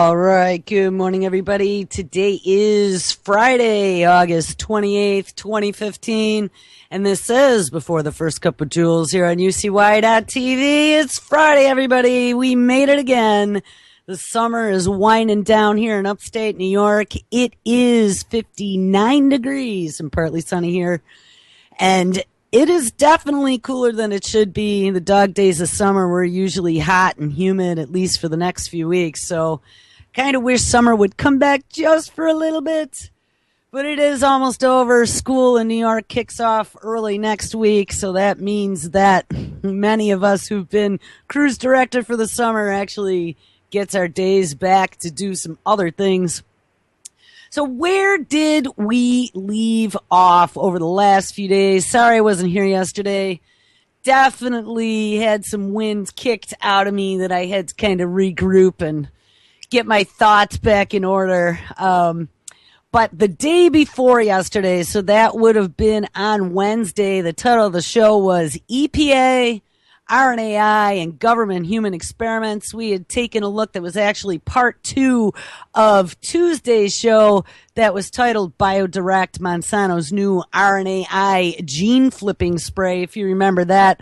All right. Good morning, everybody. Today is Friday, August 28th, 2015. And this is Before the First Cup of Jules here on UCY.TV. It's Friday, everybody. We made it again. The summer is winding down here in upstate New York. It is 59 degrees and partly sunny here. And it is definitely cooler than it should be. The dog days of summer were usually hot and humid, at least for the next few weeks. So kind of wish summer would come back just for a little bit. But it is almost over. School in New York kicks off early next week. So that means that many of us who've been cruise director for the summer actually gets our days back to do some other things. So where did we leave off over the last few days? Sorry I wasn't here yesterday. Definitely had some wind kicked out of me that I had to kind of regroup and get my thoughts back in order. But the day before yesterday, so that would have been on Wednesday, the title of the show was EPA, RNAi, and government human experiments. We had taken a look that was actually part 2 of Tuesday's show that was titled BioDirect, Monsanto's new RNAi gene flipping spray, if you remember that.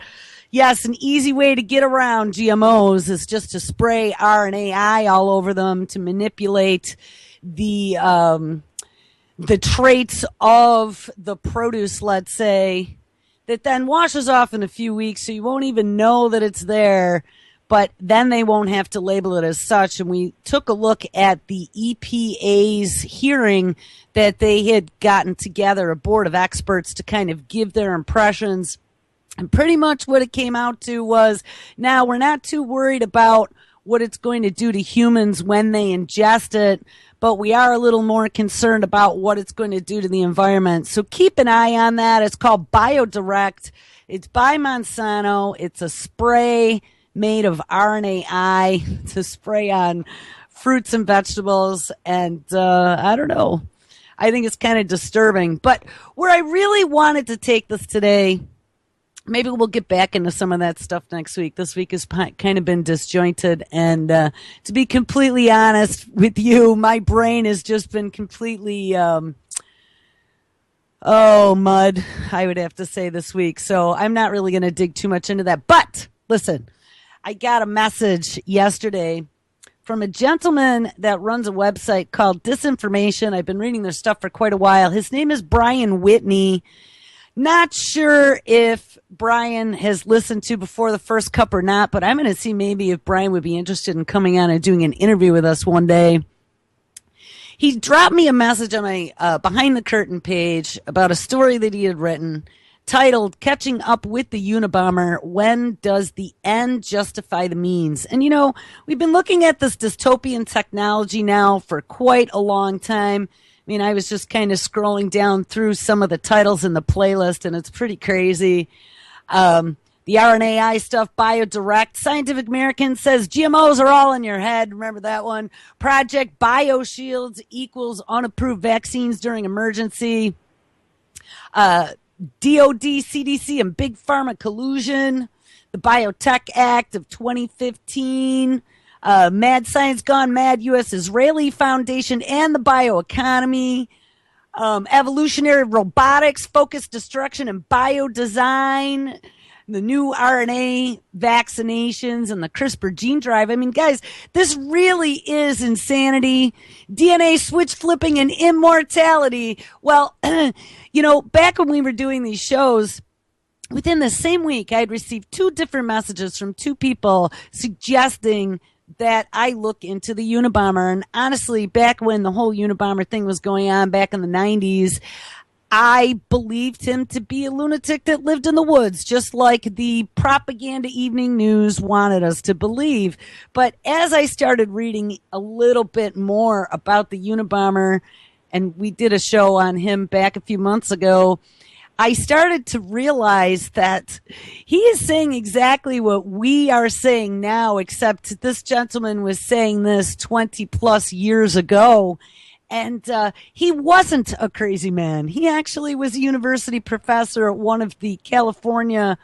Yes, an easy way to get around GMOs is just to spray RNAi all over them to manipulate the traits of the produce, let's say, that then washes off in a few weeks, so you won't even know that it's there, but then they won't have to label it as such. And we took a look at the EPA's hearing that they had gotten together, a board of experts, to kind of give their impressions. And pretty much what it came out to was, now we're not too worried about what it's going to do to humans when they ingest it, but we are a little more concerned about what it's going to do to the environment. So keep an eye on that. It's called BioDirect. It's by Monsanto. It's a spray made of RNAi to spray on fruits and vegetables. And I don't know. I think it's kind of disturbing. But where I really wanted to take this today, maybe we'll get back into some of that stuff next week. This week has kind of been disjointed. And to be completely honest with you, my brain has just been completely, mud, I would have to say this week. So I'm not really going to dig too much into that. But listen, I got a message yesterday from a gentleman that runs a website called Disinformation. I've been reading their stuff for quite a while. His name is Brian Whitney. Not sure if Brian has listened to Before the First Cup or not, but I'm going to see maybe if Brian would be interested in coming on and doing an interview with us one day. He dropped me a message on my Behind the Curtain page about a story that he had written titled Catching Up with the Unabomber, When Does the End Justify the Means? And, you know, we've been looking at this dystopian technology now for quite a long time. I mean, I was just kind of scrolling down through some of the titles in the playlist, and it's pretty crazy. The RNAi stuff, BioDirect. Scientific American says GMOs are all in your head. Remember that one? Project BioShields equals unapproved vaccines during emergency. DOD, CDC, and Big Pharma collusion. The Biotech Act of 2015. Mad Science Gone Mad, U.S.-Israeli Foundation, and the bioeconomy, evolutionary robotics, focused destruction, and biodesign, the new RNA vaccinations, and the CRISPR gene drive. I mean, guys, this really is insanity. DNA switch flipping and immortality. Well, you know, back when we were doing these shows, within the same week, I had received 2 different messages from 2 people suggesting that I look into the Unabomber. And honestly, back when the whole Unabomber thing was going on back in the 90s, I believed him to be a lunatic that lived in the woods, just like the propaganda evening news wanted us to believe. But as I started reading a little bit more about the Unabomber, and we did a show on him back a few months ago, I started to realize that he is saying exactly what we are saying now, except this gentleman was saying this 20 plus years ago. And he wasn't a crazy man. He actually was a university professor at one of the California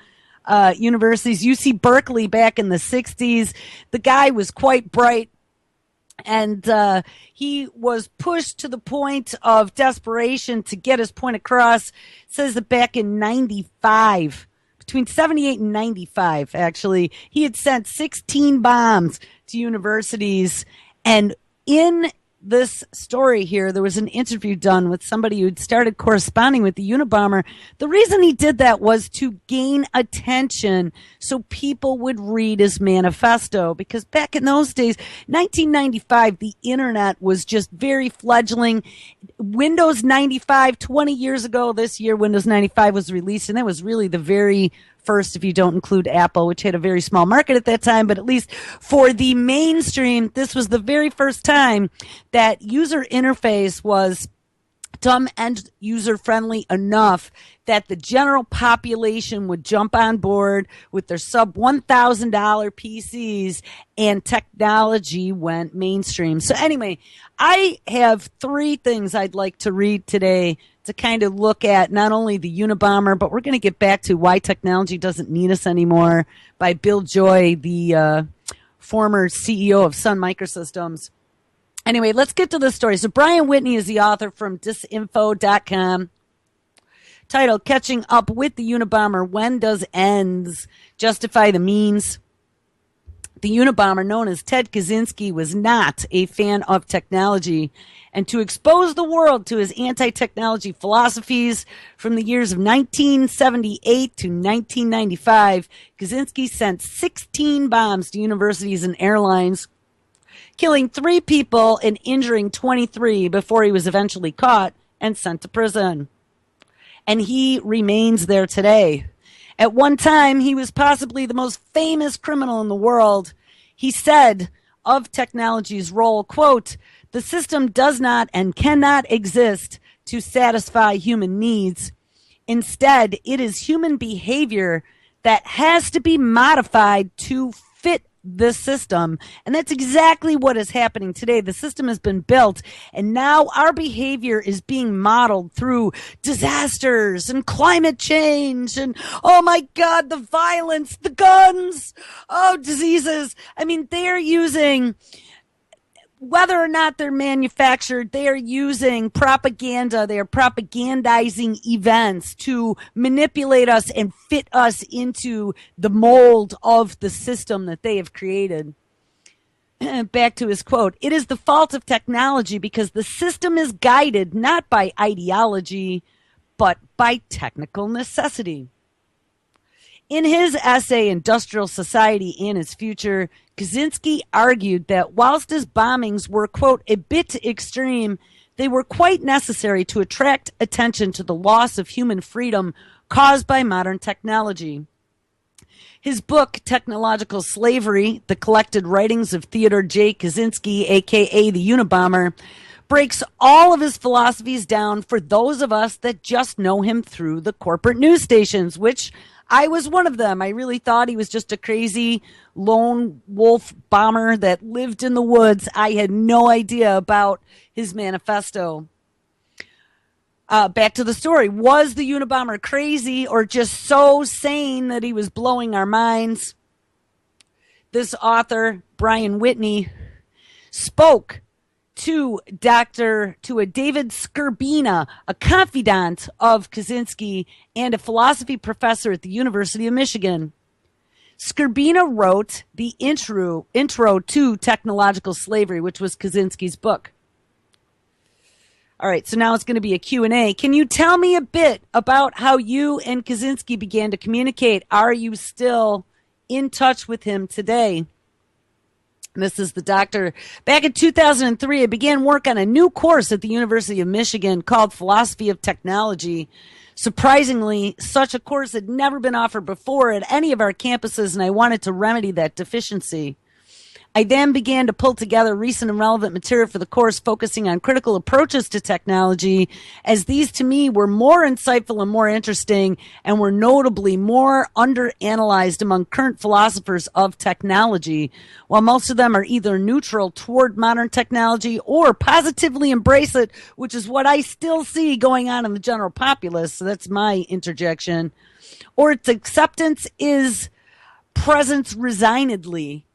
universities, UC Berkeley, back in the 60s. The guy was quite bright. And he was pushed to the point of desperation to get his point across. It says that back in 95, between 78 and 95, actually, he had sent 16 bombs to universities. And in this story here, there was an interview done with somebody who'd started corresponding with the Unabomber. The reason he did that was to gain attention so people would read his manifesto, because back in those days, 1995, the internet was just very fledgling. Windows 95, 20 years ago this year, Windows 95 was released, and that was really the very first, if you don't include Apple, which had a very small market at that time. But at least for the mainstream, this was the very first time that user interface was dumb and user-friendly enough that the general population would jump on board with their sub $1,000 PCs, and technology went mainstream. So anyway, I have 3 things I'd like to read today to kind of look at not only the Unabomber, but we're going to get back to Why Technology Doesn't Need Us Anymore by Bill Joy, the former CEO of Sun Microsystems. Anyway, let's get to the story. So Brian Whitney is the author from disinfo.com. Titled, Catching Up with the Unabomber, When Does Ends Justify the Means? The Unabomber, known as Ted Kaczynski, was not a fan of technology, and to expose the world to his anti-technology philosophies from the years of 1978 to 1995, Kaczynski sent 16 bombs to universities and airlines, killing 3 people and injuring 23 before he was eventually caught and sent to prison. And he remains there today. At one time, he was possibly the most famous criminal in the world. He said of technology's role, quote, "The system does not and cannot exist to satisfy human needs. Instead, it is human behavior that has to be modified to fit the system." And that's exactly what is happening today. The system has been built, and now our behavior is being modeled through disasters and climate change and, oh my God, the violence, the guns, diseases. I mean, they're using, whether or not they're manufactured, they are using propaganda. They are propagandizing events to manipulate us and fit us into the mold of the system that they have created. Back to his quote, "It is the fault of technology because the system is guided not by ideology, but by technical necessity." In his essay, Industrial Society and Its Future, Kaczynski argued that whilst his bombings were, quote, "a bit extreme," they were quite necessary to attract attention to the loss of human freedom caused by modern technology. His book, Technological Slavery, The Collected Writings of Theodore J. Kaczynski, a.k.a. the Unabomber, breaks all of his philosophies down for those of us that just know him through the corporate news stations, which I was one of them. I really thought he was just a crazy lone wolf bomber that lived in the woods. I had no idea about his manifesto. Back to the story. Was the Unabomber crazy or just so sane that he was blowing our minds? This author, Brian Whitney, spoke to a David Skirbina, a confidant of Kaczynski and a philosophy professor at the University of Michigan. Skirbina wrote the intro to Technological Slavery, which was Kaczynski's book. All right, so now it's going to be a Q&A. Can you tell me a bit about how you and Kaczynski began to communicate? Are you still in touch with him today? This is the doctor. Back in 2003, I began work on a new course at the University of Michigan called Philosophy of Technology. Surprisingly, such a course had never been offered before at any of our campuses, and I wanted to remedy that deficiency. I then began to pull together recent and relevant material for the course, focusing on critical approaches to technology, as these to me were more insightful and more interesting, and were notably more underanalyzed among current philosophers of technology, while most of them are either neutral toward modern technology or positively embrace it, which is what I still see going on in the general populace. So that's my interjection. Or its acceptance is presence resignedly.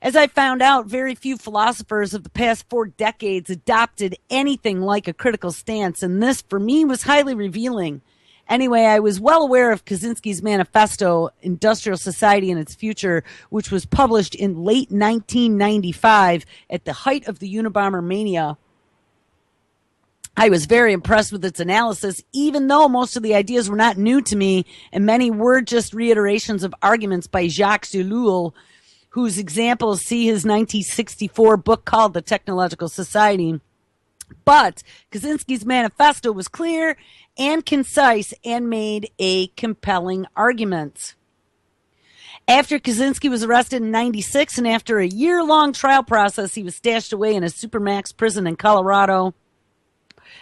As I found out, very few philosophers of the past 4 decades adopted anything like a critical stance, and this, for me, was highly revealing. Anyway, I was well aware of Kaczynski's manifesto, Industrial Society and Its Future, which was published in late 1995 at the height of the Unabomber mania. I was very impressed with its analysis, even though most of the ideas were not new to me, and many were just reiterations of arguments by Jacques Ellul, whose examples see his 1964 book called The Technological Society. But Kaczynski's manifesto was clear and concise and made a compelling argument. After Kaczynski was arrested in 96 and after a year-long trial process, he was stashed away in a supermax prison in Colorado.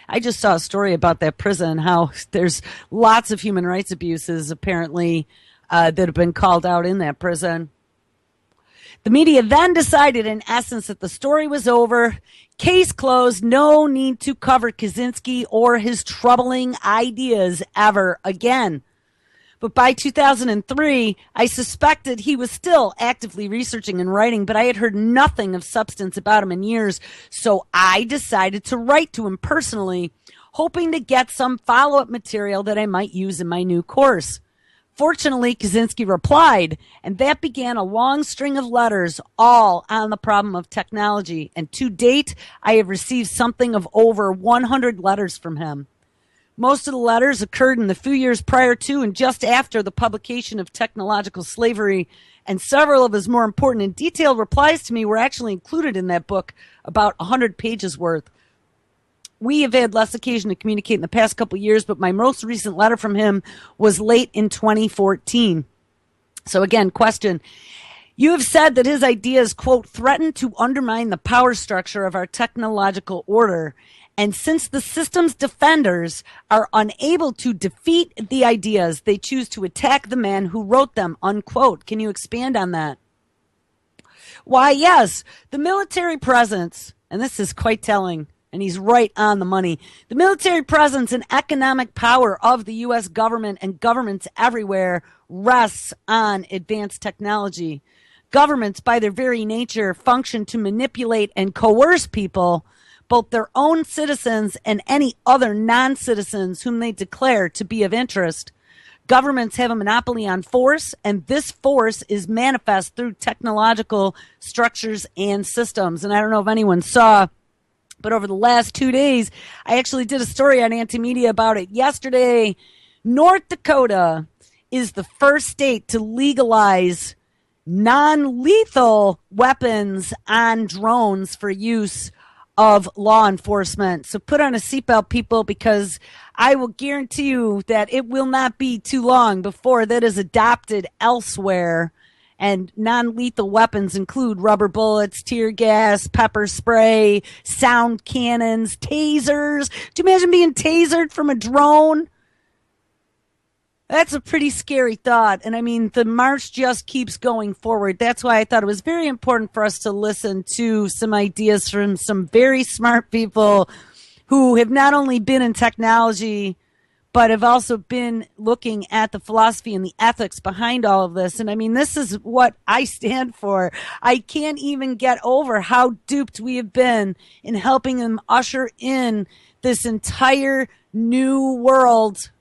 I just saw a story about that prison, how there's lots of human rights abuses apparently that have been called out in that prison. The media then decided, in essence, that the story was over, case closed, no need to cover Kaczynski or his troubling ideas ever again. But by 2003, I suspected he was still actively researching and writing, but I had heard nothing of substance about him in years, so I decided to write to him personally, hoping to get some follow-up material that I might use in my new course. Fortunately, Kaczynski replied, and that began a long string of letters, all on the problem of technology. And to date, I have received something of over 100 letters from him. Most of the letters occurred in the few years prior to and just after the publication of Technological Slavery, and several of his more important and detailed replies to me were actually included in that book, about 100 pages worth. We have had less occasion to communicate in the past couple of years, but my most recent letter from him was late in 2014. So again, question. You have said that his ideas, quote, threaten to undermine the power structure of our technological order. And since the system's defenders are unable to defeat the ideas, they choose to attack the man who wrote them, unquote. Can you expand on that? Why, yes, the military presence, and this is quite telling, and he's right on the money. The military presence and economic power of the U.S. government and governments everywhere rests on advanced technology. Governments, by their very nature, function to manipulate and coerce people, both their own citizens and any other non-citizens whom they declare to be of interest. Governments have a monopoly on force, and this force is manifest through technological structures and systems. And I don't know if anyone saw, but over the last 2 days, I actually did a story on Anti-Media about it yesterday. North Dakota is the first state to legalize non-lethal weapons on drones for use of law enforcement. So put on a seatbelt, people, because I will guarantee you that it will not be too long before that is adopted elsewhere. And non-lethal weapons include rubber bullets, tear gas, pepper spray, sound cannons, tasers. Do you imagine being tasered from a drone? That's a pretty scary thought. And I mean, the march just keeps going forward. That's why I thought it was very important for us to listen to some ideas from some very smart people who have not only been in technology, but have also been looking at the philosophy and the ethics behind all of this. And I mean, this is what I stand for. I can't even get over how duped we have been in helping them usher in this entire new world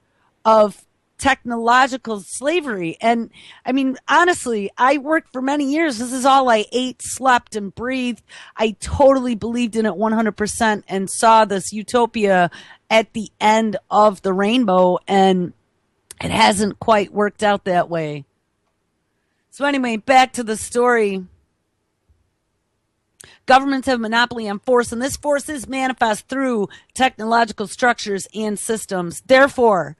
of technological slavery. And I mean, honestly, I worked for many years. This is all I ate, slept, and breathed. I totally believed in it 100% and saw this utopia at the end of the rainbow, and it hasn't quite worked out that way. So anyway, back to the story. Governments have a monopoly on force, and this force is manifest through technological structures and systems. Therefore,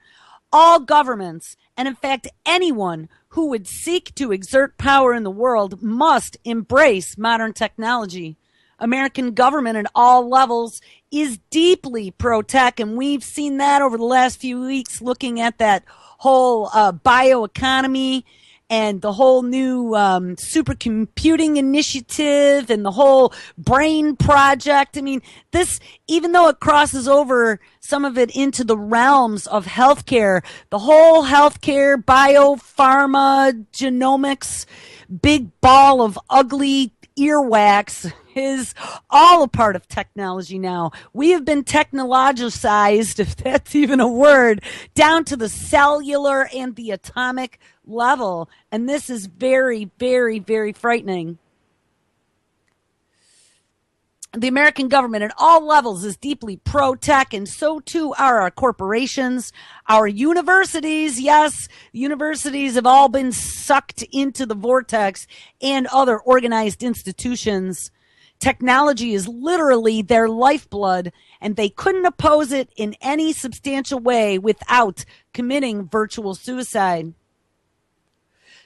all governments, and in fact anyone who would seek to exert power in the world, must embrace modern technology. American government at all levels is deeply pro-tech, and we've seen that over the last few weeks looking at that whole bioeconomy and the whole new supercomputing initiative and the whole brain project. I mean, this, even though it crosses over some of it into the realms of healthcare, the whole healthcare, biopharma, genomics, big ball of ugly earwax is all a part of technology now. We have been technologicized, if that's even a word, down to the cellular and the atomic level. And this is very, very, very frightening. The American government at all levels is deeply pro-tech, and so too are our corporations, our universities. Yes, universities have all been sucked into the vortex, and other organized institutions. Technology is literally their lifeblood, and they couldn't oppose it in any substantial way without committing virtual suicide.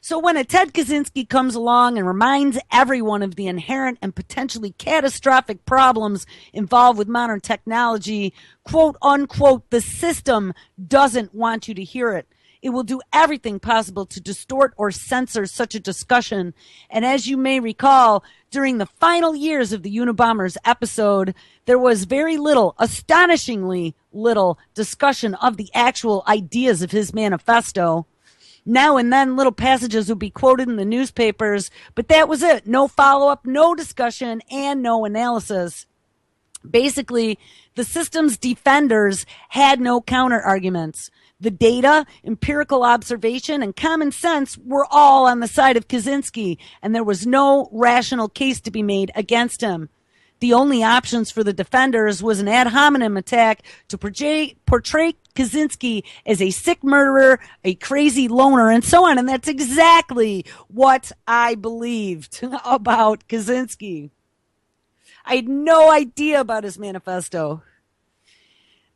So when a Ted Kaczynski comes along and reminds everyone of the inherent and potentially catastrophic problems involved with modern technology, quote unquote, the system doesn't want you to hear it. It will do everything possible to distort or censor such a discussion. And as you may recall, during the final years of the Unabomber's episode, there was very little, astonishingly little, discussion of the actual ideas of his manifesto. Now and then little passages would be quoted in the newspapers, but that was it. No follow-up, no discussion, and no analysis. Basically, the system's defenders had no counter-arguments. The data, empirical observation, and common sense were all on the side of Kaczynski, and there was no rational case to be made against him. The only options for the defenders was an ad hominem attack to portray Kaczynski as a sick murderer, a crazy loner, and so on. And that's exactly what I believed about Kaczynski. I had no idea about his manifesto.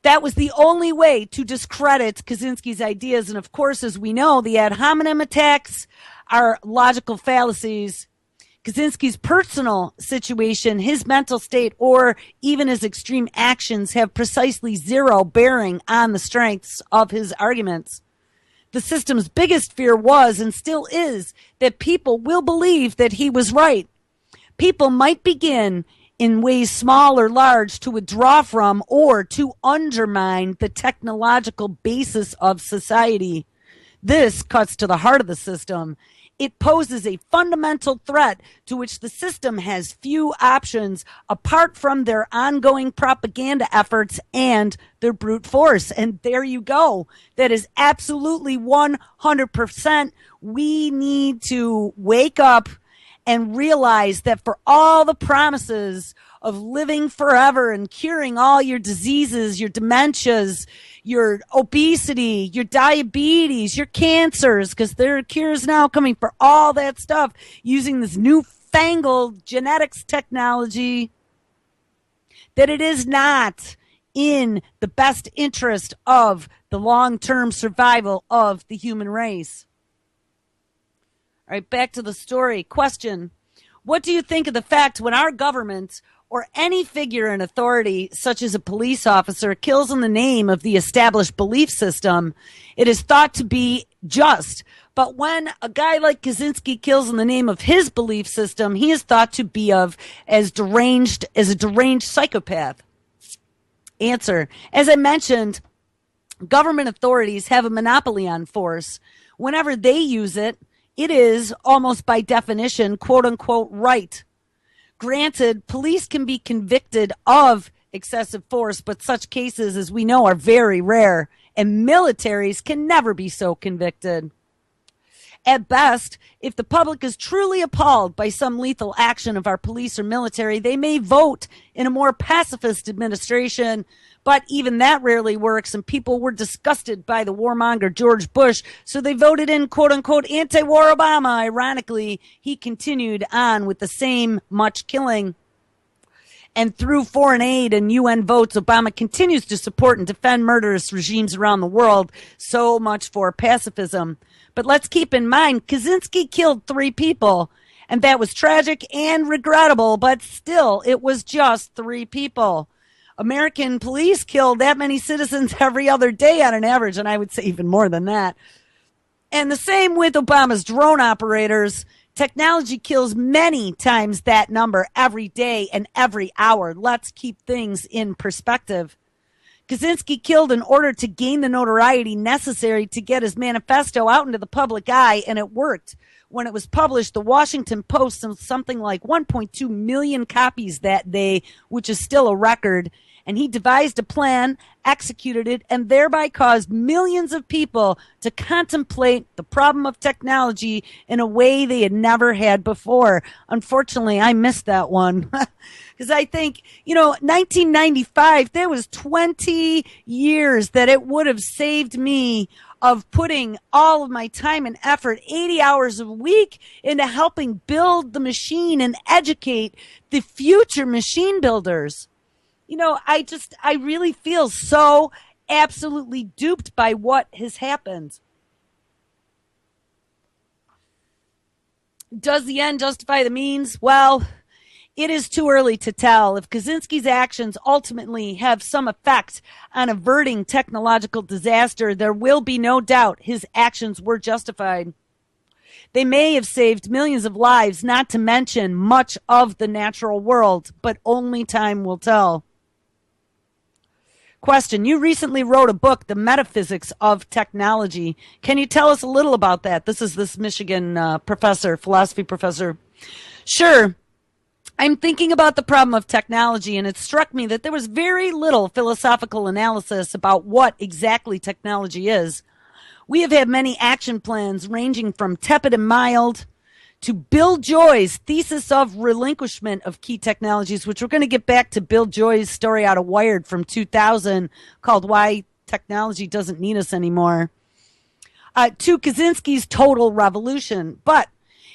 That was the only way to discredit Kaczynski's ideas. And of course, as we know, the ad hominem attacks are logical fallacies. Kaczynski's personal situation, his mental state, or even his extreme actions have precisely zero bearing on the strengths of his arguments. The system's biggest fear was, and still is, that people will believe that he was right. People might begin, in ways small or large, to withdraw from or to undermine the technological basis of society. This cuts to the heart of the system. It poses a fundamental threat to which the system has few options apart from their ongoing propaganda efforts and their brute force. And there you go. That is absolutely 100%. We need to wake up and realize that for all the promises of living forever and curing all your diseases, your dementias, your obesity, your diabetes, your cancers, because there are cures now coming for all that stuff using this newfangled genetics technology, that it is not in the best interest of the long-term survival of the human race. All right, back to the story. Question: what do you think of the fact when our government or any figure in authority, such as a police officer, kills in the name of the established belief system, it is thought to be just. But when a guy like Kaczynski kills in the name of his belief system, he is thought to be as a deranged psychopath. Answer: as I mentioned, government authorities have a monopoly on force. Whenever they use it, it is almost by definition, quote unquote, right. Granted, police can be convicted of excessive force, but such cases, as we know, are very rare, and militaries can never be so convicted. At best, if the public is truly appalled by some lethal action of our police or military, they may vote in a more pacifist administration, but even that rarely works, and people were disgusted by the warmonger George Bush, so they voted in, quote-unquote, anti-war Obama. Ironically, he continued on with the same much killing. And through foreign aid and UN votes, Obama continues to support and defend murderous regimes around the world. So much for pacifism. But let's keep in mind, Kaczynski killed 3 people, and that was tragic and regrettable, but still, it was just 3 people. American police killed that many citizens every other day on an average, and I would say even more than that. And the same with Obama's drone operators. Technology kills many times that number every day and every hour. Let's keep things in perspective. Kaczynski killed in order to gain the notoriety necessary to get his manifesto out into the public eye, and it worked. When it was published, the Washington Post sold something like 1.2 million copies that day, which is still a record. And he devised a plan, executed it, and thereby caused millions of people to contemplate the problem of technology in a way they had never had before. Unfortunately, I missed that one. Because I think, 1995, there was 20 years that it would have saved me of putting all of my time and effort, 80 hours a week, into helping build the machine and educate the future machine builders. I really feel so absolutely duped by what has happened. Does the end justify the means? Well, it is too early to tell. If Kaczynski's actions ultimately have some effect on averting technological disaster, there will be no doubt his actions were justified. They may have saved millions of lives, not to mention much of the natural world, but only time will tell. Question. You recently wrote a book, The Metaphysics of Technology. Can you tell us a little about that? This is this Michigan philosophy professor. Sure. I'm thinking about the problem of technology, and it struck me that there was very little philosophical analysis about what exactly technology is. We have had many action plans ranging from tepid and mild to Bill Joy's thesis of relinquishment of key technologies, which we're going to get back to Bill Joy's story out of Wired from 2000 called Why Technology Doesn't Need Us Anymore, to Kaczynski's total revolution. But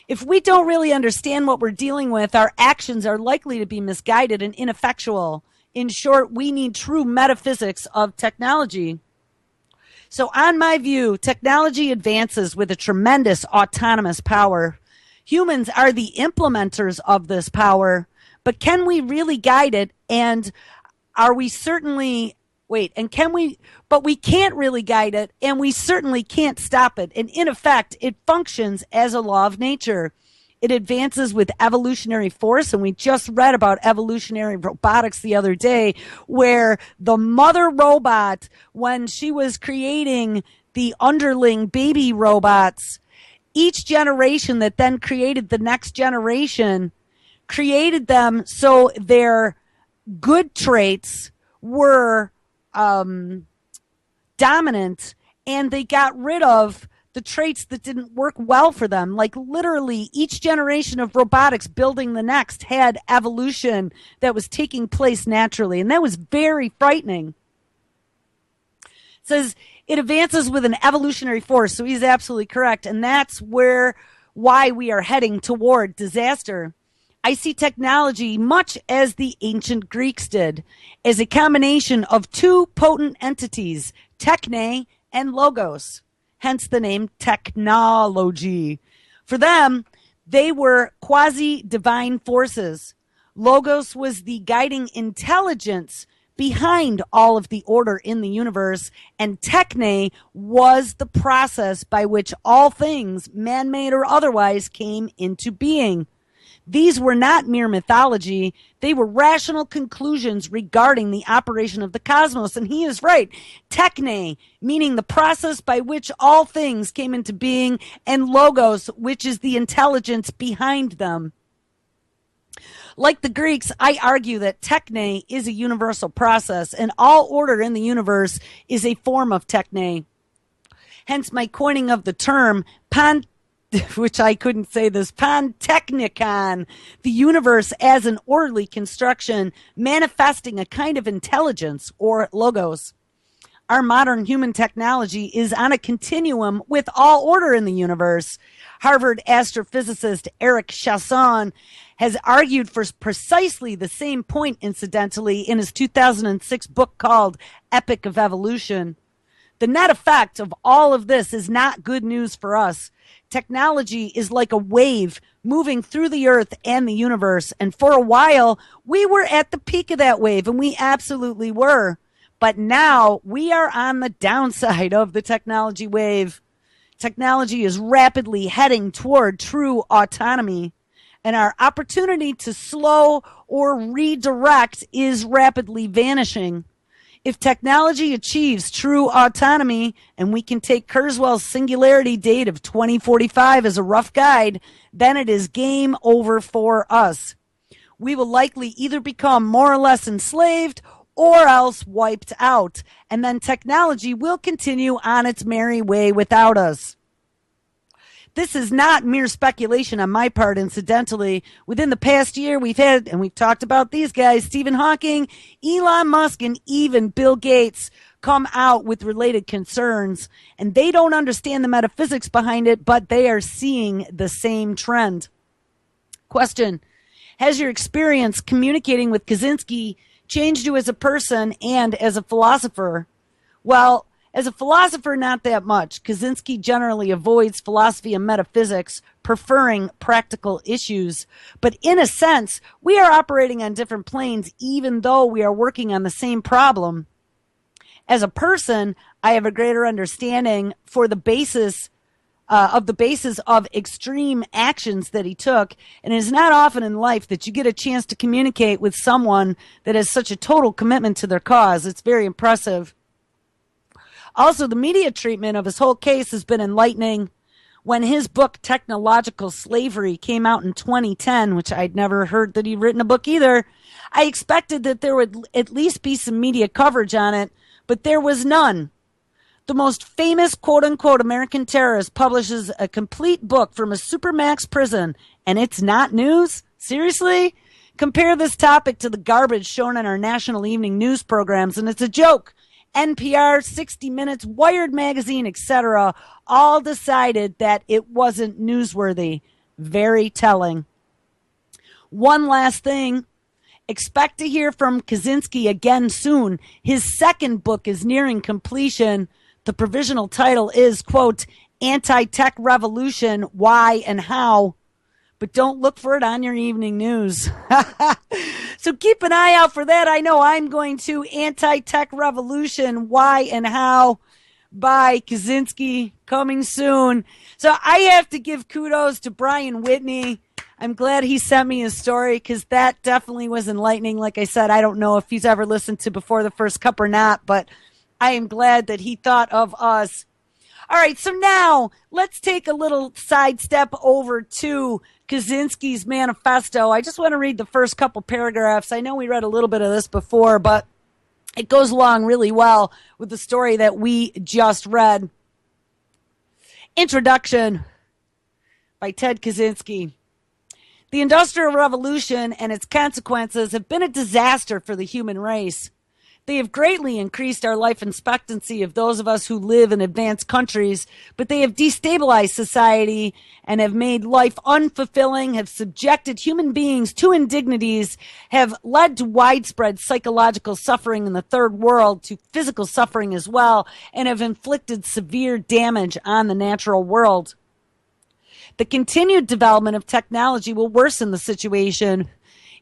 if we don't really understand what we're dealing with, our actions are likely to be misguided and ineffectual. In short, we need true metaphysics of technology. So on my view, technology advances with a tremendous autonomous power. Humans are the implementers of this power, but can we really guide it? And are we certainly, but we can't really guide it, and we certainly can't stop it. And in effect, it functions as a law of nature. It advances with evolutionary force, and we just read about evolutionary robotics the other day, where the mother robot, when she was creating the underling baby robots, each generation that then created the next generation created them so their good traits were dominant, and they got rid of the traits that didn't work well for them. Like literally each generation of robotics building the next had evolution that was taking place naturally, and that was very frightening. It says it advances with an evolutionary force, so he's absolutely correct, and that's why we are heading toward disaster. I see technology, much as the ancient Greeks did, as a combination of two potent entities, techne and logos, hence the name technology. For them, they were quasi-divine forces. Logos was the guiding intelligence behind all of the order in the universe, and techne was the process by which all things, man-made or otherwise, came into being. These were not mere mythology. They were rational conclusions regarding the operation of the cosmos. And he is right. Techne, meaning the process by which all things came into being, and logos, which is the intelligence behind them. Like the Greeks, I argue that techne is a universal process, and all order in the universe is a form of techne. Hence my coining of the term which I couldn't say this, pantechnikon, the universe as an orderly construction manifesting a kind of intelligence, or logos. Our modern human technology is on a continuum with all order in the universe. Harvard astrophysicist Eric Chasson has argued for precisely the same point, incidentally, in his 2006 book called Epic of Evolution. The net effect of all of this is not good news for us. Technology is like a wave moving through the earth and the universe. And for a while, we were at the peak of that wave, and we absolutely were. But now we are on the downside of the technology wave. Technology is rapidly heading toward true autonomy, and our opportunity to slow or redirect is rapidly vanishing. If technology achieves true autonomy, and we can take Kurzweil's singularity date of 2045 as a rough guide, then it is game over for us. We will likely either become more or less enslaved or else wiped out, and then technology will continue on its merry way without us. This is not mere speculation on my part, incidentally. Within the past year, we've had, and we've talked about these guys, Stephen Hawking, Elon Musk, and even Bill Gates come out with related concerns. And they don't understand the metaphysics behind it, but they are seeing the same trend. Question: has your experience communicating with Kaczynski changed you as a person and as a philosopher? Well, as a philosopher, not that much. Kaczynski generally avoids philosophy and metaphysics, preferring practical issues. But in a sense, we are operating on different planes, even though we are working on the same problem. As a person, I have a greater understanding for the basis of extreme actions that he took. And it is not often in life that you get a chance to communicate with someone that has such a total commitment to their cause. It's very impressive. Also, the media treatment of his whole case has been enlightening. When his book, Technological Slavery, came out in 2010, which I'd never heard that he'd written a book either, I expected that there would at least be some media coverage on it, but there was none. The most famous quote-unquote American terrorist publishes a complete book from a supermax prison, and it's not news? Seriously? Compare this topic to the garbage shown on our national evening news programs, and it's a joke. NPR, 60 Minutes, Wired Magazine, etc., all decided that it wasn't newsworthy. Very telling. One last thing. Expect to hear from Kaczynski again soon. His second book is nearing completion. The provisional title is, quote, Anti-Tech Revolution, Why and How. But don't look for it on your evening news. So keep an eye out for that. I know I'm going to. Anti-Tech Revolution, Why and How by Kaczynski, coming soon. So I have to give kudos to Brian Whitney. I'm glad he sent me his story because that definitely was enlightening. Like I said, I don't know if he's ever listened to Before the First Cup or not, but I am glad that he thought of us. All right, so now let's take a little sidestep over to Kaczynski's manifesto. I just want to read the first couple paragraphs. I know we read a little bit of this before, but it goes along really well with the story that we just read. Introduction by Ted Kaczynski. The Industrial Revolution and its consequences have been a disaster for the human race. They have greatly increased our life expectancy of those of us who live in advanced countries, but they have destabilized society and have made life unfulfilling, have subjected human beings to indignities, have led to widespread psychological suffering in the third world, to physical suffering as well, and have inflicted severe damage on the natural world. The continued development of technology will worsen the situation.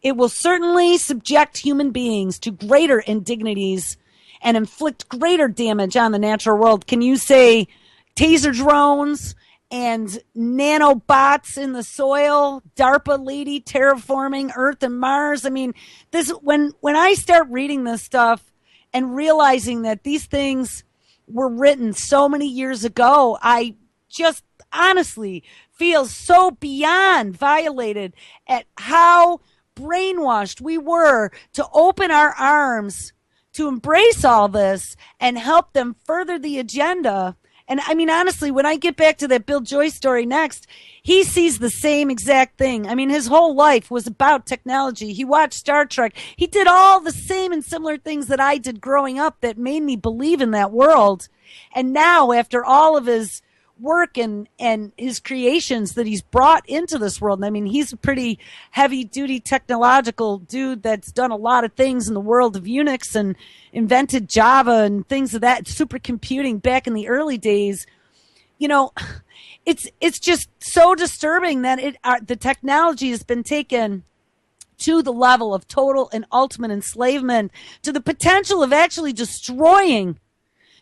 It will certainly subject human beings to greater indignities and inflict greater damage on the natural world. Can you say taser drones and nanobots in the soil, DARPA lady terraforming Earth and Mars? I mean, this when I start reading this stuff and realizing that these things were written so many years ago, I just honestly feel so beyond violated at how brainwashed we were to open our arms to embrace all this and help them further the agenda. And I mean, honestly, when I get back to that Bill Joyce story next, he sees the same exact thing. I mean, his whole life was about technology. He watched Star Trek. He did all the same and similar things that I did growing up that made me believe in that world. And now, after all of his work and his creations that he's brought into this world. And I mean, he's a pretty heavy duty technological dude that's done a lot of things in the world of Unix and invented Java and things of that supercomputing back in the early days. You know, it's just so disturbing that the technology has been taken to the level of total and ultimate enslavement, to the potential of actually destroying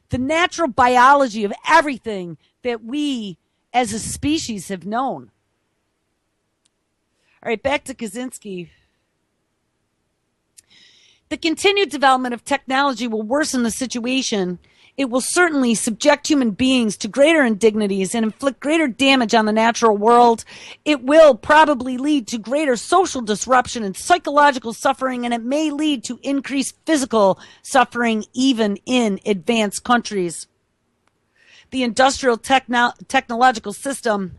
the natural biology of everything that we as a species have known. All right, back to Kaczynski. The continued development of technology will worsen the situation. It will certainly subject human beings to greater indignities and inflict greater damage on the natural world. It will probably lead to greater social disruption and psychological suffering, and it may lead to increased physical suffering even in advanced countries. The industrial technological system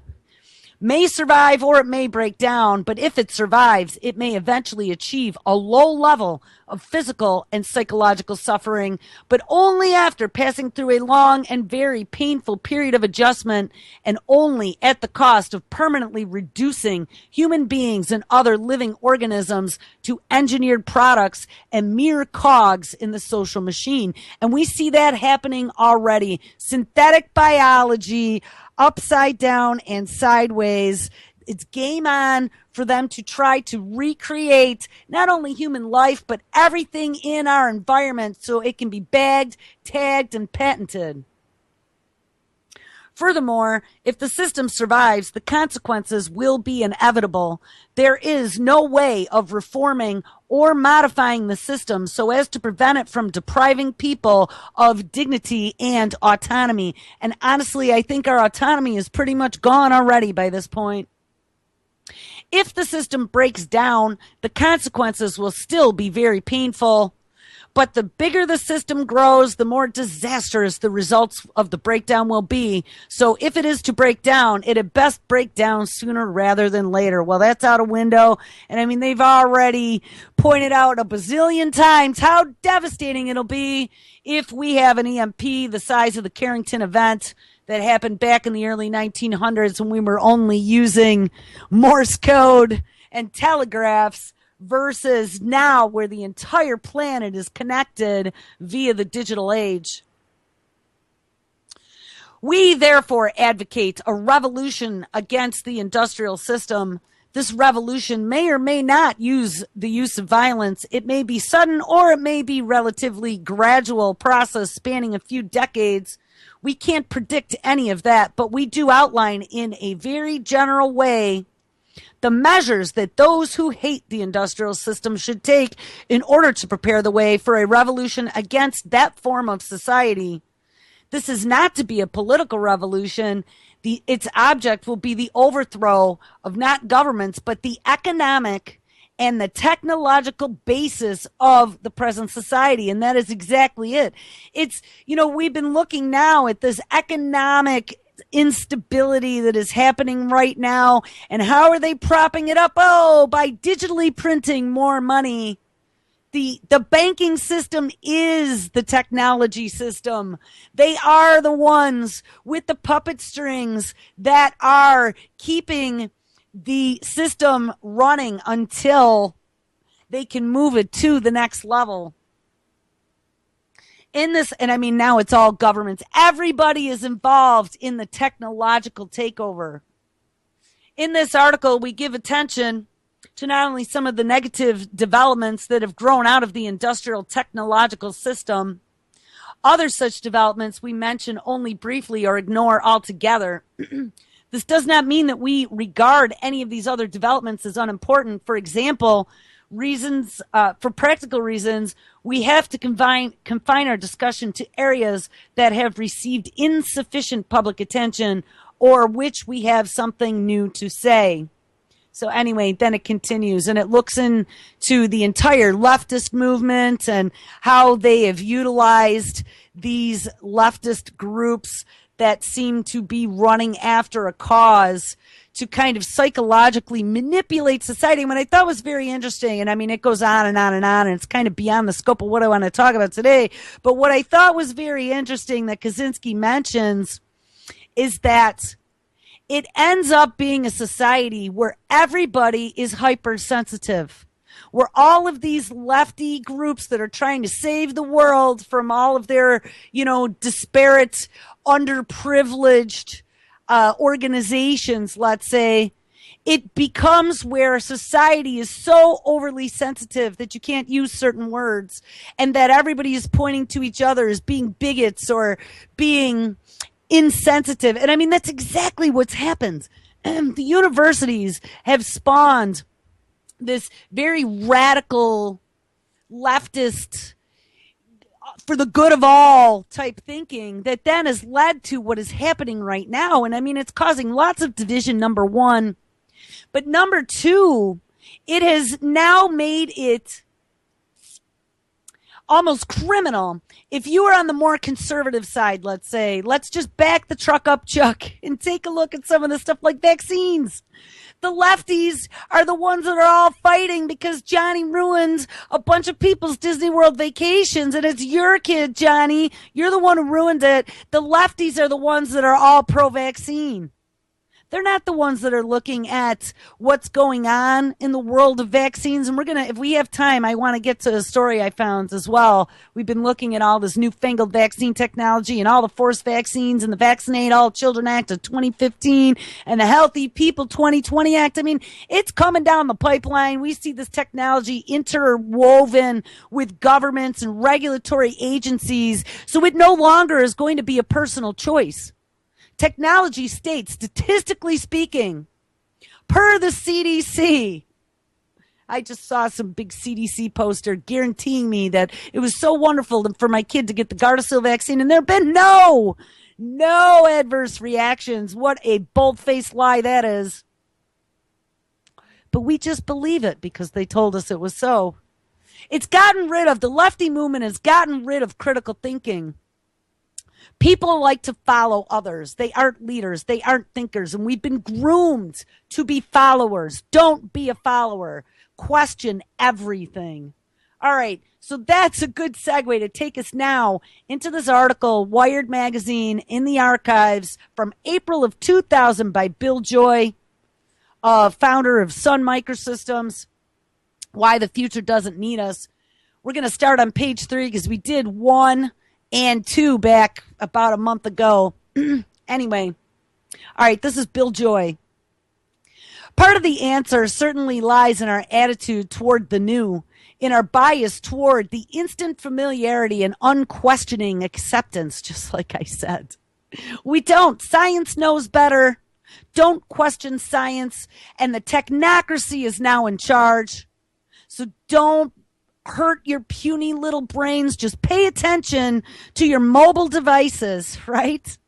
may survive or it may break down, but if it survives, it may eventually achieve a low level of physical and psychological suffering, but only after passing through a long and very painful period of adjustment, and only at the cost of permanently reducing human beings and other living organisms to engineered products and mere cogs in the social machine. And we see that happening already. Synthetic biology, upside down and sideways. It's game on for them to try to recreate not only human life, but everything in our environment so it can be bagged, tagged, and patented. Furthermore, if the system survives, the consequences will be inevitable. There is no way of reforming or modifying the system so as to prevent it from depriving people of dignity and autonomy. And honestly, I think our autonomy is pretty much gone already by this point. If the system breaks down, the consequences will still be very painful. But the bigger the system grows, the more disastrous the results of the breakdown will be. So if it is to break down, it had best break down sooner rather than later. Well, that's out a window. And I mean, they've already pointed out a bazillion times how devastating it'll be if we have an EMP the size of the Carrington event that happened back in the early 1900s when we were only using Morse code and telegraphs, versus now where the entire planet is connected via the digital age. We therefore advocate a revolution against the industrial system. This revolution may or may not use the use of violence. It may be sudden or it may be relatively gradual process spanning a few decades. We can't predict any of that, but we do outline in a very general way the measures that those who hate the industrial system should take in order to prepare the way for a revolution against that form of society. This is not to be a political revolution. Its object will be the overthrow of not governments, but the economic and the technological basis of the present society. And that is exactly it. It's, we've been looking now at this economic instability that is happening right now. And how are they propping it up? Oh, by digitally printing more money. The banking system is the technology system. They are the ones with the puppet strings that are keeping the system running until they can move it to the next level. In this, and I mean, now it's all governments. Everybody is involved in the technological takeover. In this article, we give attention to not only some of the negative developments that have grown out of the industrial technological system, other such developments we mention only briefly or ignore altogether. This does not mean that we regard any of these other developments as unimportant. For example, for practical reasons, we have to confine our discussion to areas that have received insufficient public attention or which we have something new to say. So anyway, then it continues and it looks into the entire leftist movement and how they have utilized these leftist groups that seem to be running after a cause to kind of psychologically manipulate society. And what I thought was very interesting, and I mean, it goes on and on and on, and it's kind of beyond the scope of what I want to talk about today. But what I thought was very interesting that Kaczynski mentions is that it ends up being a society where everybody is hypersensitive, where all of these lefty groups that are trying to save the world from all of their, disparate, underprivileged organizations, let's say, it becomes where society is so overly sensitive that you can't use certain words, and that everybody is pointing to each other as being bigots or being insensitive. And I mean, that's exactly what's happened. The universities have spawned this very radical leftist, for the good of all type thinking that then has led to what is happening right now. And I mean, it's causing lots of division, number one. But number two, it has now made it almost criminal. If you are on the more conservative side, let's say, let's just back the truck up, Chuck, and take a look at some of the stuff like vaccines. The lefties are the ones that are all fighting because Johnny ruined a bunch of people's Disney World vacations, and it's your kid, Johnny. You're the one who ruined it. The lefties are the ones that are all pro-vaccine. They're not the ones that are looking at what's going on in the world of vaccines. And we're going to, if we have time, I want to get to a story I found as well. We've been looking at all this newfangled vaccine technology and all the forced vaccines and the Vaccinate All Children Act of 2015 and the Healthy People 2020 Act. I mean, it's coming down the pipeline. We see this technology interwoven with governments and regulatory agencies. So it no longer is going to be a personal choice. Technology states, statistically speaking, per the CDC, I just saw some big CDC poster guaranteeing me that it was so wonderful for my kid to get the Gardasil vaccine, and there have been no adverse reactions. What a bold-faced lie that is. But we just believe it because they told us it was so. It's gotten rid of, the lefty movement has gotten rid of critical thinking. People like to follow others. They aren't leaders. They aren't thinkers. And we've been groomed to be followers. Don't be a follower. Question everything. All right. So that's a good segue to take us now into this article, Wired Magazine in the archives from April of 2000 by Bill Joy, founder of Sun Microsystems, Why the Future Doesn't Need Us. We're going to start on page 3 because we did 1 and 2 back about a month ago. Anyway, all right, this is Bill Joy. Part of the answer certainly lies in our attitude toward the new, in our bias toward the instant familiarity and unquestioning acceptance, just like I said. We don't. Science knows better. Don't question science. And the technocracy is now in charge. So don't hurt your puny little brains. Just pay attention to your mobile devices, right?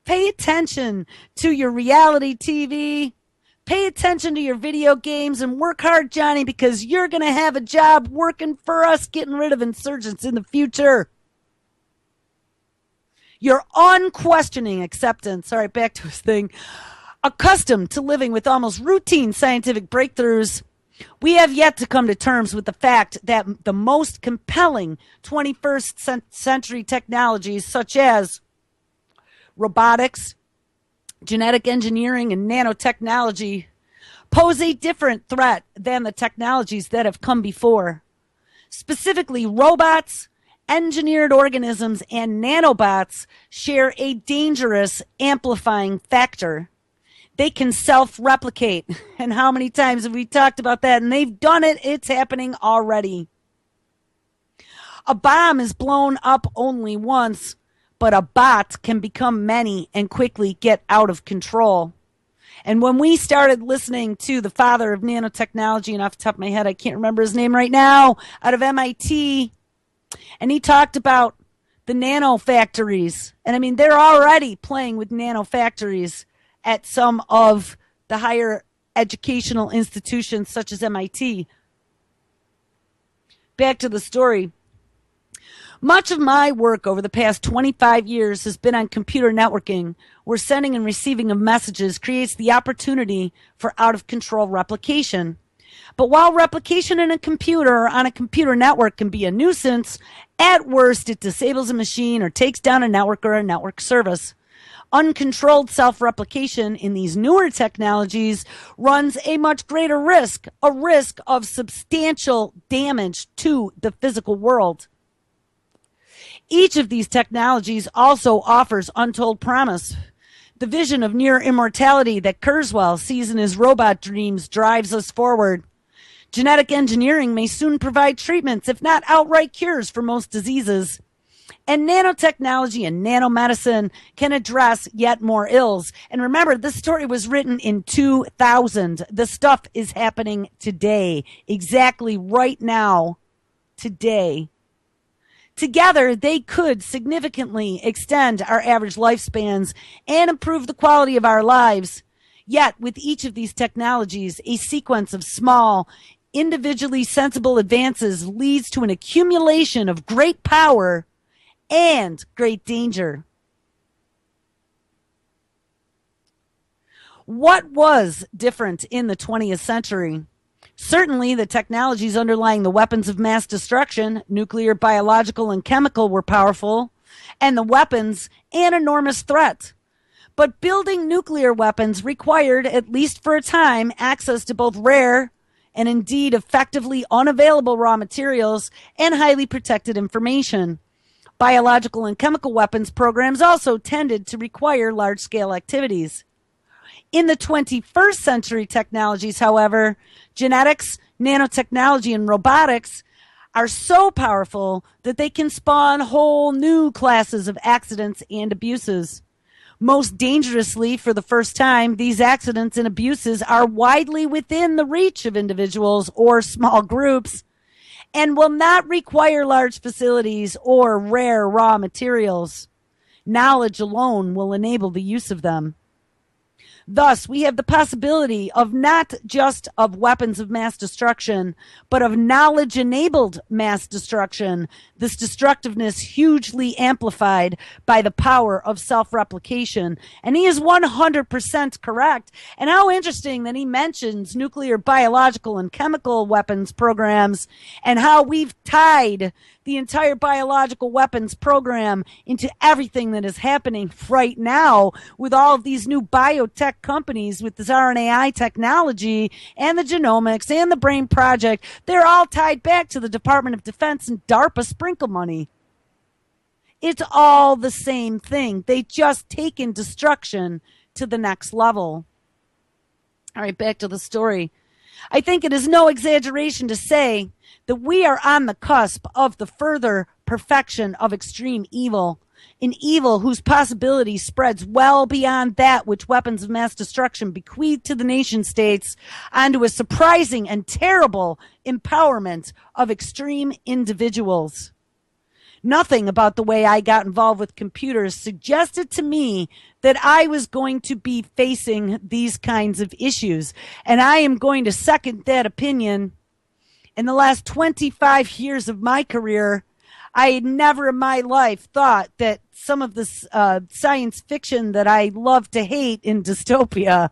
Pay attention to your reality TV. Pay attention to your video games and work hard, Johnny, because you're going to have a job working for us, getting rid of insurgents in the future. Your unquestioning acceptance. All right, back to his thing. Accustomed to living with almost routine scientific breakthroughs, we have yet to come to terms with the fact that the most compelling 21st century technologies, such as robotics, genetic engineering, and nanotechnology, pose a different threat than the technologies that have come before. Specifically, robots, engineered organisms, and nanobots share a dangerous amplifying factor. They can self-replicate. And how many times have we talked about that? And they've done it. It's happening already. A bomb is blown up only once, but a bot can become many and quickly get out of control. And when we started listening to the father of nanotechnology, and off the top of my head, I can't remember his name right now, out of MIT, and he talked about the nano factories. And I mean, they're already playing with nano factories at some of the higher educational institutions such as MIT. Back to the story. Much of my work over the past 25 years has been on computer networking, where sending and receiving of messages creates the opportunity for out-of-control replication. But while replication in a computer or on a computer network can be a nuisance, at worst it disables a machine or takes down a network or a network service. Uncontrolled self-replication in these newer technologies runs a much greater risk, a risk of substantial damage to the physical world. Each of these technologies also offers untold promise. The vision of near immortality that Kurzweil sees in his robot dreams drives us forward. Genetic engineering may soon provide treatments, if not outright cures, for most diseases. And nanotechnology and nanomedicine can address yet more ills. And remember, this story was written in 2000. The stuff is happening today, exactly right now, today. Together, they could significantly extend our average lifespans and improve the quality of our lives. Yet, with each of these technologies, a sequence of small, individually sensible advances leads to an accumulation of great power and great danger. What was different in the 20th century? Certainly, the technologies underlying the weapons of mass destruction, nuclear, biological, and chemical, were powerful, and the weapons an enormous threat. But building nuclear weapons required, at least for a time, access to both rare and indeed effectively unavailable raw materials and highly protected information. Biological and chemical weapons programs also tended to require large-scale activities. In the 21st century technologies, however, genetics, nanotechnology, and robotics are so powerful that they can spawn whole new classes of accidents and abuses. Most dangerously, for the first time, these accidents and abuses are widely within the reach of individuals or small groups and will not require large facilities or rare raw materials. Knowledge alone will enable the use of them. Thus, we have the possibility of not just of weapons of mass destruction, but of knowledge-enabled mass destruction, this destructiveness hugely amplified by the power of self-replication. And he is 100% correct. And how interesting that he mentions nuclear, biological, and chemical weapons programs and how we've tied the entire biological weapons program into everything that is happening right now with all of these new biotech companies with this RNAi technology and the genomics and the Brain Project. They're all tied back to the Department of Defense and DARPA sprinkle money. It's all the same thing. They just taken destruction to the next level. All right, back to the story. I think it is no exaggeration to say that we are on the cusp of the further perfection of extreme evil, an evil whose possibility spreads well beyond that which weapons of mass destruction bequeath to the nation states onto a surprising and terrible empowerment of extreme individuals. Nothing about the way I got involved with computers suggested to me that I was going to be facing these kinds of issues. And I am going to second that opinion. In the last 25 years of my career, I had never in my life thought that some of this science fiction that I love to hate in dystopia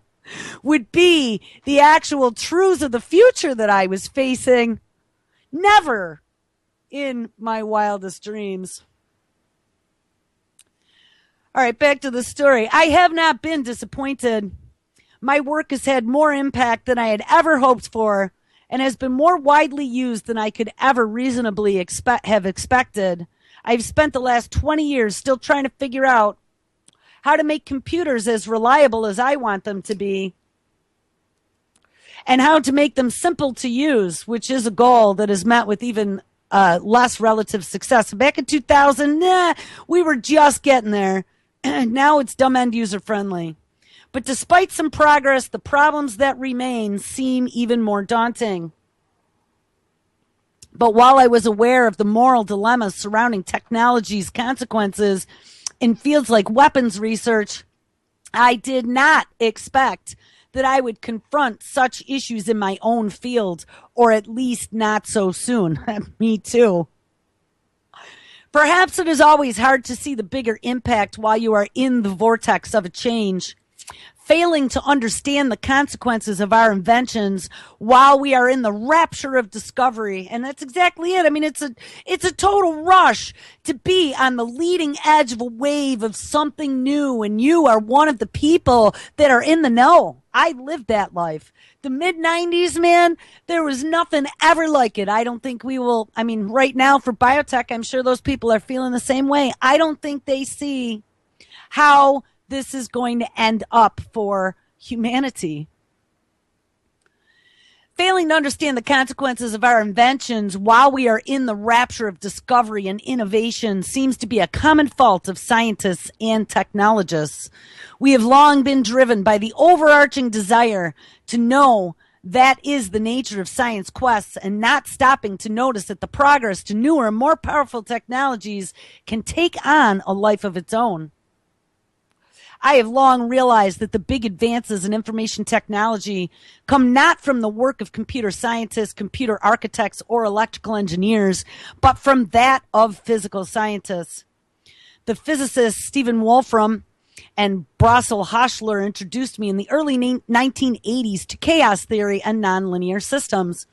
would be the actual truths of the future that I was facing. Never in my wildest dreams. All right, back to the story. I have not been disappointed. My work has had more impact than I had ever hoped for and has been more widely used than I could ever reasonably have expected. I've spent the last 20 years still trying to figure out how to make computers as reliable as I want them to be and how to make them simple to use, which is a goal that is met with even less relative success. Back in 2000, we were just getting there. Now it's dumb end user friendly. But despite some progress, the problems that remain seem even more daunting. But while I was aware of the moral dilemmas surrounding technology's consequences in fields like weapons research, I did not expect that I would confront such issues in my own field, or at least not so soon. Me too. Perhaps it is always hard to see the bigger impact while you are in the vortex of a change. Failing to understand the consequences of our inventions while we are in the rapture of discovery. And that's exactly it. I mean, it's a total rush to be on the leading edge of a wave of something new. And you are one of the people that are in the know. I lived that life. The mid-90s, man, there was nothing ever like it. I don't think we will. I mean, right now for biotech, I'm sure those people are feeling the same way. I don't think they see how this is going to end up for humanity. Failing to understand the consequences of our inventions while we are in the rapture of discovery and innovation seems to be a common fault of scientists and technologists. We have long been driven by the overarching desire to know That is the nature of science quests, and not stopping to notice that the progress to newer and more powerful technologies can take on a life of its own. I have long realized that the big advances in information technology come not from the work of computer scientists, computer architects, or electrical engineers, but from that of physical scientists. The physicists Stephen Wolfram and Brassel Hochschild introduced me in the early 1980s to chaos theory and nonlinear systems.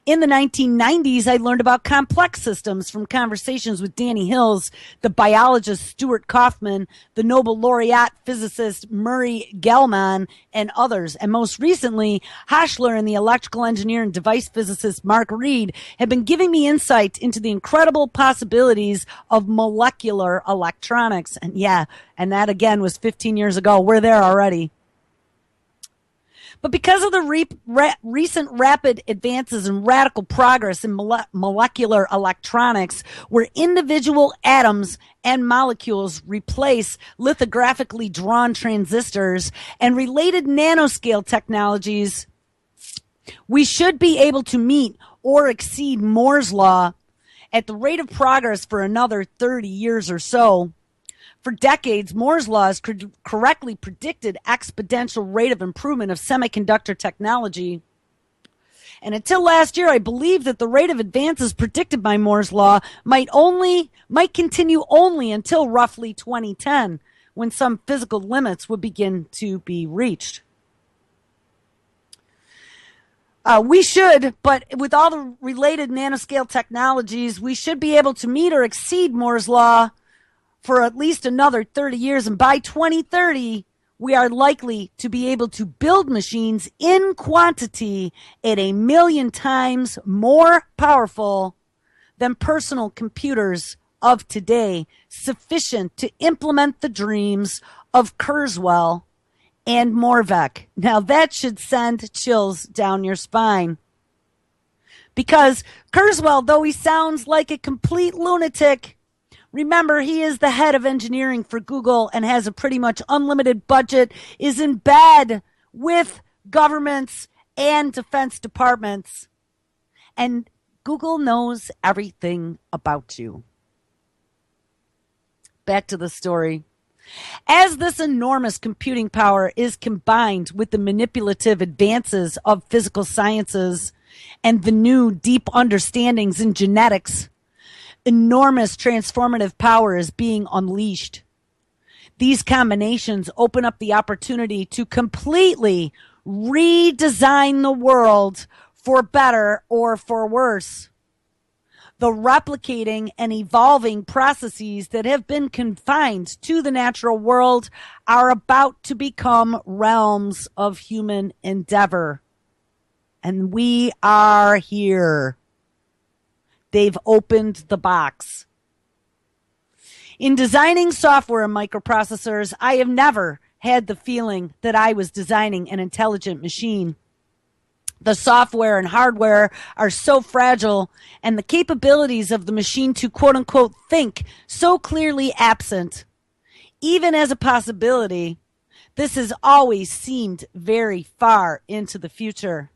In the 1990s, I learned about complex systems from conversations with Danny Hills, the biologist Stuart Kauffman, the Nobel laureate physicist Murray Gell-Mann, and others. And most recently, Hochschild and the electrical engineer and device physicist Mark Reed have been giving me insight into the incredible possibilities of molecular electronics. And that again was 15 years ago. We're there already. But because of the recent rapid advances and radical progress in molecular electronics, where individual atoms and molecules replace lithographically drawn transistors and related nanoscale technologies, we should be able to meet or exceed Moore's law at the rate of progress for another 30 years or so. For decades, Moore's law has correctly predicted exponential rate of improvement of semiconductor technology. And until last year, I believed that the rate of advances predicted by Moore's law might continue only until roughly 2010, when some physical limits would begin to be reached. We should, but with all the related nanoscale technologies, we should be able to meet or exceed Moore's law for at least another 30 years. And by 2030, we are likely to be able to build machines in quantity at 1 million times more powerful than personal computers of today, sufficient to implement the dreams of Kurzweil and Moravec. Now that should send chills down your spine. Because Kurzweil, though he sounds like a complete lunatic, remember, he is the head of engineering for Google and has a pretty much unlimited budget, is in bed with governments and defense departments. And Google knows everything about you. Back to the story. As this enormous computing power is combined with the manipulative advances of physical sciences and the new deep understandings in genetics, enormous transformative power is being unleashed. These combinations open up the opportunity to completely redesign the world for better or for worse. The replicating and evolving processes that have been confined to the natural world are about to become realms of human endeavor. And we are here. They've opened the box. In designing software and microprocessors, I have never had the feeling that I was designing an intelligent machine. The software and hardware are so fragile, and the capabilities of the machine to quote-unquote think so clearly absent. Even as a possibility, this has always seemed very far into the future.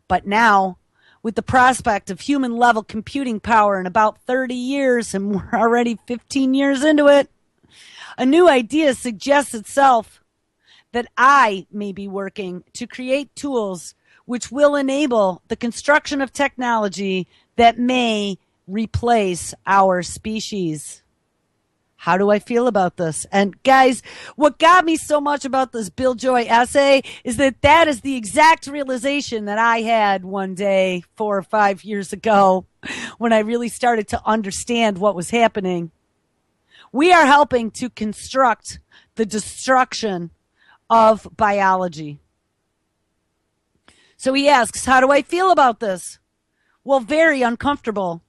But now, with the prospect of human-level computing power in about 30 years, and we're already 15 years into it, a new idea suggests itself that I may be working to create tools which will enable the construction of technology that may replace our species. How do I feel about this? And guys, what got me so much about this Bill Joy essay is that is the exact realization that I had one day 4 or 5 years ago when I really started to understand what was happening. We are helping to construct the destruction of biology. So he asks, how do I feel about this? Well, very uncomfortable.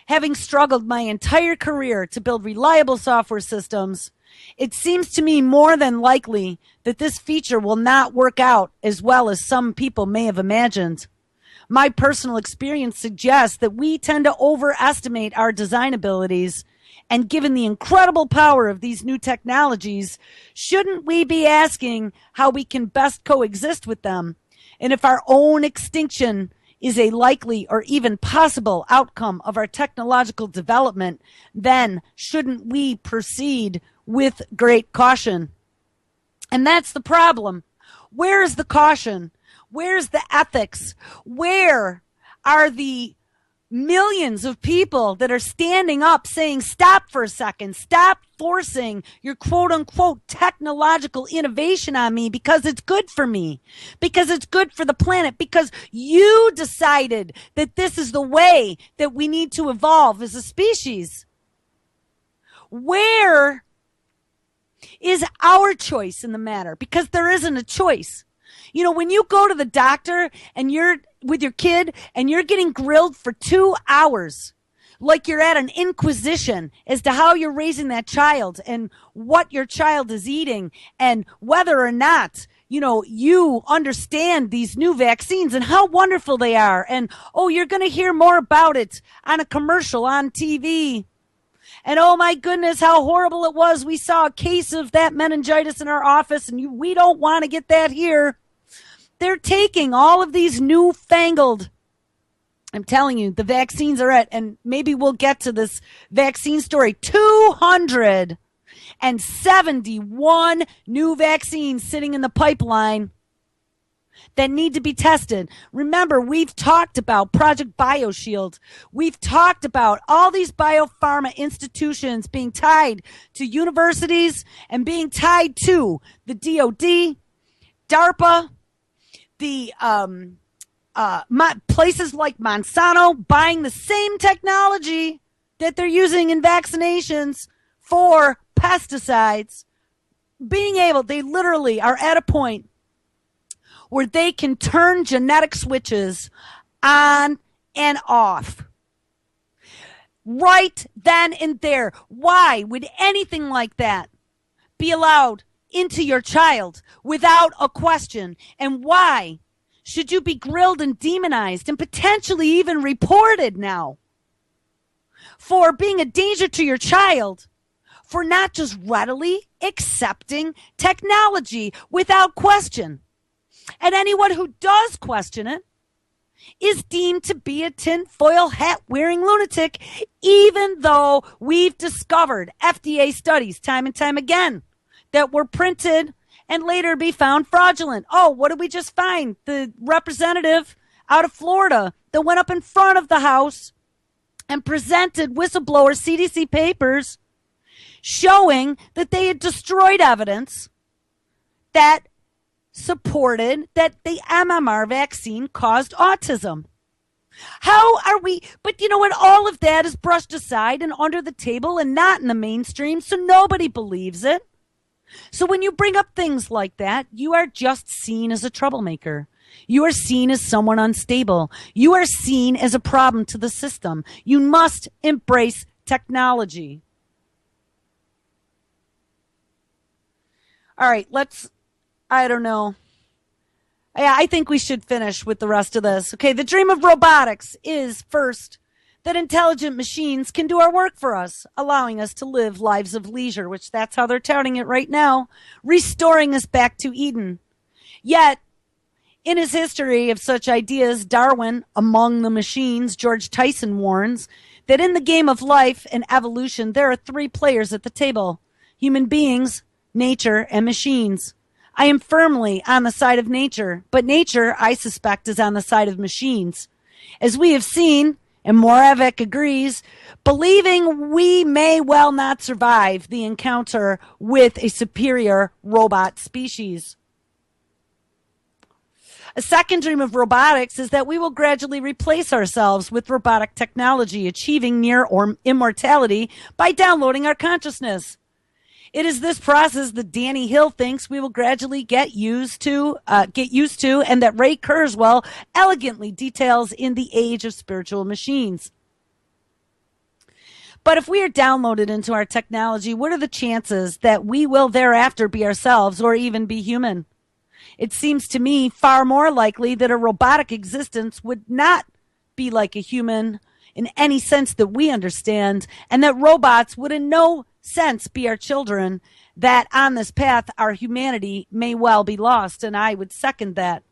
Having struggled my entire career to build reliable software systems, it seems to me more than likely that this feature will not work out as well as some people may have imagined. My personal experience suggests that we tend to overestimate our design abilities, and given the incredible power of these new technologies, shouldn't we be asking how we can best coexist with them And if our own extinction is a likely or even possible outcome of our technological development, then shouldn't we proceed with great caution? And that's the problem. Where's the caution? Where's the ethics? Where are the millions of people that are standing up saying, stop for a second, stop forcing your quote unquote technological innovation on me because it's good for me, because it's good for the planet, because you decided that this is the way that we need to evolve as a species? Where is our choice in the matter? Because there isn't a choice. You know, when you go to the doctor and you're with your kid and you're getting grilled for 2 hours, like you're at an inquisition as to how you're raising that child and what your child is eating and whether or not, you know, you understand these new vaccines and how wonderful they are. And, oh, you're going to hear more about it on a commercial on TV. And oh my goodness, how horrible it was. We saw a case of that meningitis in our office and we don't want to get that here. They're taking all of these newfangled, I'm telling you, the vaccines are at, and maybe we'll get to this vaccine story, 271 new vaccines sitting in the pipeline that need to be tested. Remember, we've talked about Project BioShield. We've talked about all these biopharma institutions being tied to universities and being tied to the DOD, DARPA, the places like Monsanto buying the same technology that they're using in vaccinations for pesticides. They literally are at a point where they can turn genetic switches on and off. Right then and there. Why would anything like that be allowed into your child without a question? And why should you be grilled and demonized and potentially even reported now for being a danger to your child, for not just readily accepting technology without question? And anyone who does question it is deemed to be a tinfoil hat wearing lunatic, even though we've discovered FDA studies time and time again that were printed and later be found fraudulent. Oh, what did we just find? The representative out of Florida that went up in front of the House and presented whistleblower CDC papers showing that they had destroyed evidence that supported that the MMR vaccine caused autism. How are we? But you know what? All of that is brushed aside and under the table and not in the mainstream, so nobody believes it. So when you bring up things like that, you are just seen as a troublemaker. You are seen as someone unstable. You are seen as a problem to the system. You must embrace technology. All right, I don't know. Yeah, I think we should finish with the rest of this. Okay, the dream of robotics is, first, that intelligent machines can do our work for us, allowing us to live lives of leisure, which that's how they're touting it right now, restoring us back to Eden. Yet, in his history of such ideas, Darwin, among the machines, George Tyson warns that in the game of life and evolution, there are 3 players at the table: human beings, nature, and machines. I am firmly on the side of nature, but nature, I suspect, is on the side of machines. As we have seen, and Moravec agrees, believing we may well not survive the encounter with a superior robot species. A second dream of robotics is that we will gradually replace ourselves with robotic technology, achieving near or immortality by downloading our consciousness. It is this process that Danny Hill thinks we will gradually get used to, and that Ray Kurzweil elegantly details in The Age of Spiritual Machines. But if we are downloaded into our technology, what are the chances that we will thereafter be ourselves or even be human? It seems to me far more likely that a robotic existence would not be like a human in any sense that we understand, and that robots would in no sense be our children, that on this path our humanity may well be lost. And I would second that.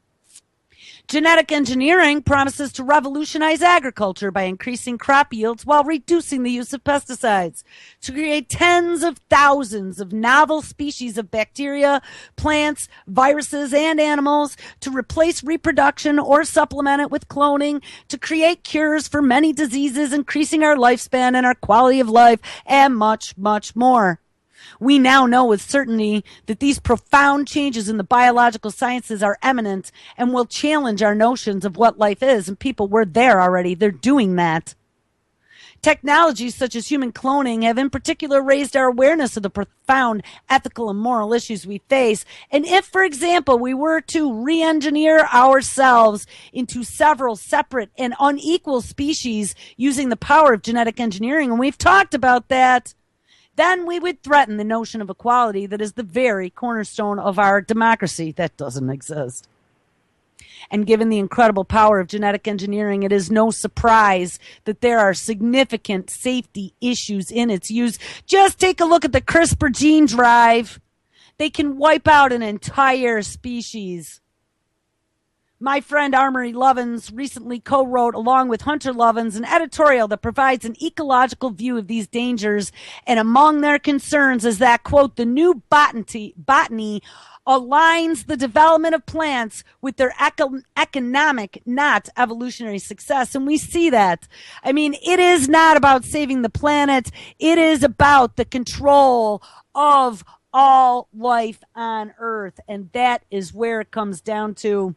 Genetic engineering promises to revolutionize agriculture by increasing crop yields while reducing the use of pesticides, to create tens of thousands of novel species of bacteria, plants, viruses, and animals, to replace reproduction or supplement it with cloning, to create cures for many diseases, increasing our lifespan and our quality of life, and much, much more. We now know with certainty that these profound changes in the biological sciences are imminent and will challenge our notions of what life is. And people were there already. They're doing that. Technologies such as human cloning have in particular raised our awareness of the profound ethical and moral issues we face. And if, for example, we were to re-engineer ourselves into several separate and unequal species using the power of genetic engineering, and we've talked about that, then we would threaten the notion of equality that is the very cornerstone of our democracy that doesn't exist. And given the incredible power of genetic engineering, it is no surprise that there are significant safety issues in its use. Just take a look at the CRISPR gene drive. They can wipe out an entire species. My friend Amory Lovins recently co-wrote, along with Hunter Lovins, an editorial that provides an ecological view of these dangers. And among their concerns is that, quote, the new botany aligns the development of plants with their economic, not evolutionary success. And we see that. I mean, it is not about saving the planet. It is about the control of all life on Earth. And that is where it comes down to.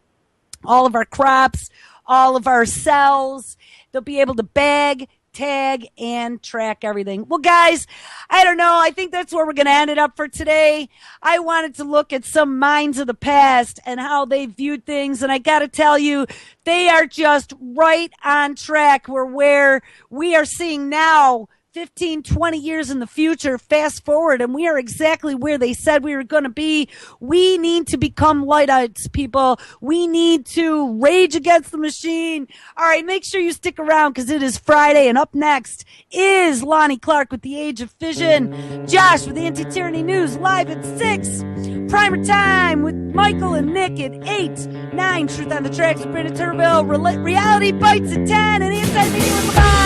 All of our crops, all of our cells, they'll be able to bag, tag, and track everything. Well, guys, I don't know. I think that's where we're going to end it up for today. I wanted to look at some minds of the past and how they viewed things. And I got to tell you, they are just right on track. Where we are seeing now 15, 20 years in the future, fast forward, and we are exactly where they said we were going to be. We need to become Luddites, people. We need to rage against the machine. All right, make sure you stick around because it is Friday, and up next is Lonnie Clark with The Age of Fission, Josh with the Anti-Tyranny News live at 6, Primer Time with Michael and Nick at 8, 9, Truth on the Tracks with Brandon Turville, Reality Bites at 10, and Inside Media with Lamar.